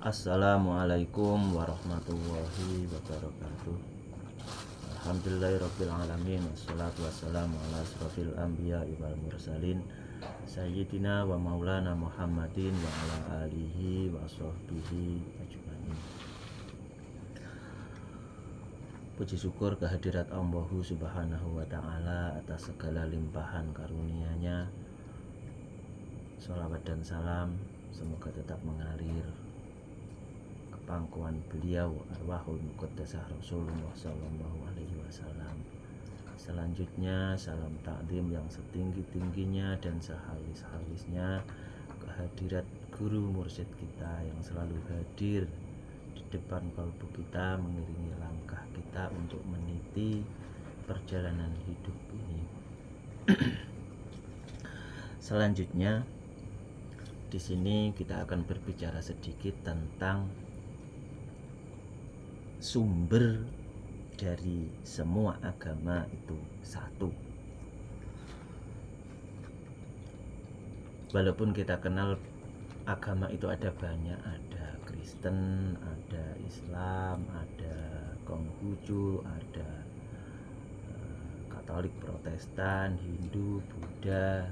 Assalamualaikum warahmatullahi wabarakatuh. Alhamdulillahirabbil alamin, wassalatu wassalamu ala asrofil anbiya'i wal mursalin sayyidina wa maulana Muhammadin wa ala alihi wa sahbihi ajmain. Puji syukur kehadirat Allah Subhanahu wa ta'ala atas segala limpahan karunia-Nya. Sholawat dan salam semoga tetap mengalir pangkuan beliau arwahul muqaddasah Rasulullah sallallahu alaihi wasallam. Selanjutnya salam takdim yang setinggi-tingginya dan sehalus-halusnya kehadirat guru mursyid kita yang selalu hadir di depan kalbu kita, mengiringi langkah kita untuk meniti perjalanan hidup ini. Selanjutnya di sini kita akan berbicara sedikit tentang sumber dari semua agama itu satu. Walaupun kita kenal agama itu ada banyak, ada Kristen, ada Islam, ada Konghucu, ada Katolik, Protestan, Hindu, Buddha,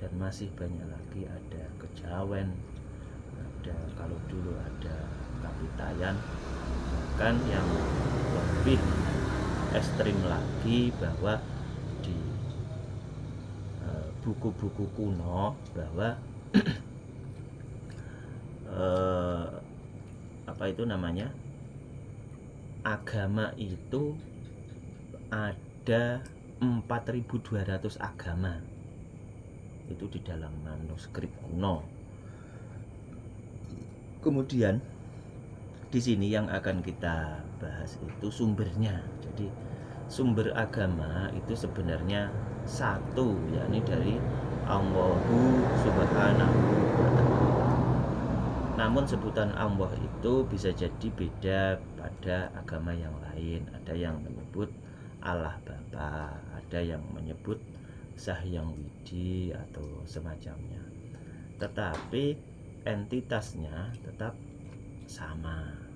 dan masih banyak lagi, ada Kejawen, ada kalau dulu ada Kapitayan, bahkan yang lebih ekstrim lagi bahwa di buku-buku kuno bahwa apa itu namanya, agama itu ada 4.200 agama itu di dalam manuskrip kuno. Kemudian di sini yang akan kita bahas itu sumbernya. Jadi sumber agama itu sebenarnya satu, yakni dari Allah Subhanahu wa ta'ala. Namun sebutan Allah itu bisa jadi beda pada agama yang lain. Ada yang menyebut Allah Bapa, ada yang menyebut Sahyang Widi atau semacamnya. Tetapi entitasnya tetap sama.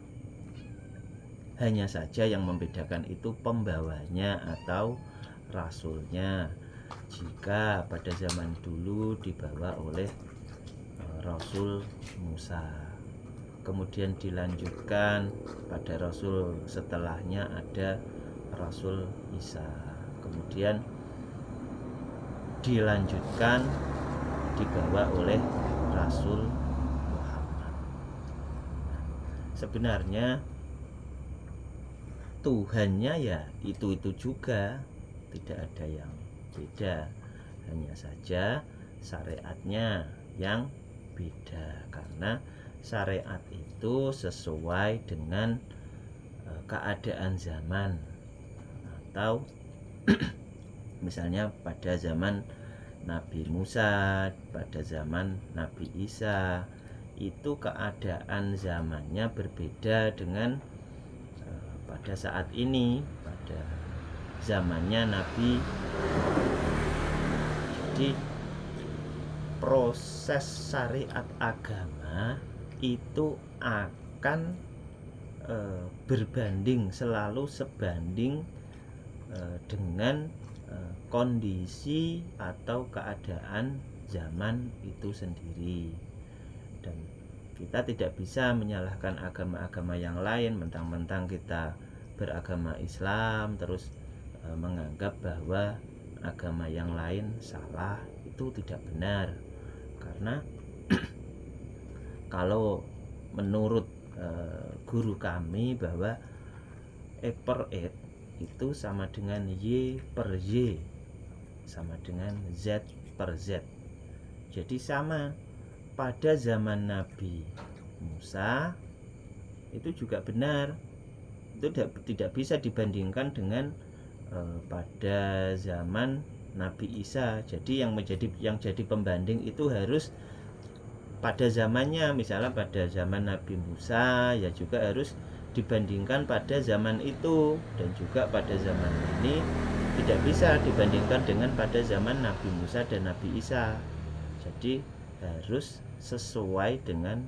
Hanya saja yang membedakan itu pembawanya atau rasulnya. Jika pada zaman dulu dibawa oleh Rasul Musa, kemudian dilanjutkan pada Rasul setelahnya ada Rasul Isa, kemudian dilanjutkan dibawa oleh Rasul Muhammad. Sebenarnya Tuhannya ya itu juga, tidak ada yang beda, hanya saja syariatnya yang beda, karena syariat itu sesuai dengan keadaan zaman. Atau misalnya pada zaman Nabi Musa, pada zaman Nabi Isa, itu keadaan zamannya berbeda dengan pada saat ini, pada zamannya Nabi. Jadi proses syariat agama itu akan berbanding, selalu sebanding dengan kondisi atau keadaan zaman itu sendiri. Dan kita tidak bisa menyalahkan agama-agama yang lain, mentang-mentang kita beragama Islam terus menganggap bahwa agama yang lain salah. Itu tidak benar, karena kalau menurut guru kami bahwa E per E itu sama dengan Y per Y sama dengan Z per Z. Jadi sama. Pada zaman Nabi Musa itu juga benar, itu tidak bisa dibandingkan dengan pada zaman Nabi Isa. Jadi yang jadi pembanding itu harus pada zamannya. Misalnya pada zaman Nabi Musa ya juga harus dibandingkan pada zaman itu, dan juga pada zaman ini tidak bisa dibandingkan dengan pada zaman Nabi Musa dan Nabi Isa. Jadi harus sesuai dengan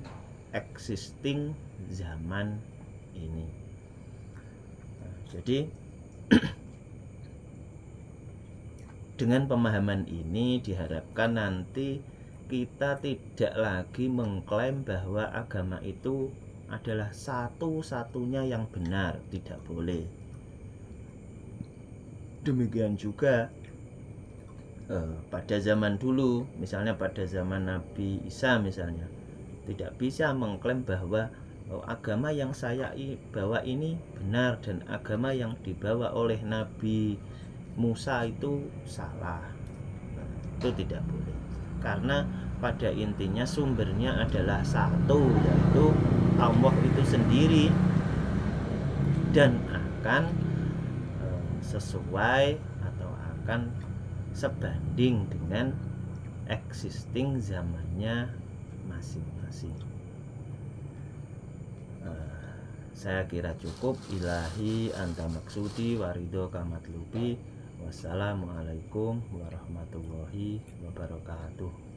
existing zaman ini. Nah, jadi dengan pemahaman ini diharapkan nanti kita tidak lagi mengklaim bahwa agama itu adalah satu-satunya yang benar, tidak boleh. Demikian juga pada zaman dulu, misalnya pada zaman Nabi Isa misalnya, tidak bisa mengklaim bahwa agama yang saya bawa ini benar dan agama yang dibawa oleh Nabi Musa itu salah. Itu tidak boleh, karena pada intinya sumbernya adalah satu, yaitu Allah itu sendiri, dan akan sesuai atau akan sebanding dengan existing zamannya masing-masing. Saya kira cukup. Ilahi anta maksudi warido kamatlubi. Wassalamualaikum warahmatullahi wabarakatuh.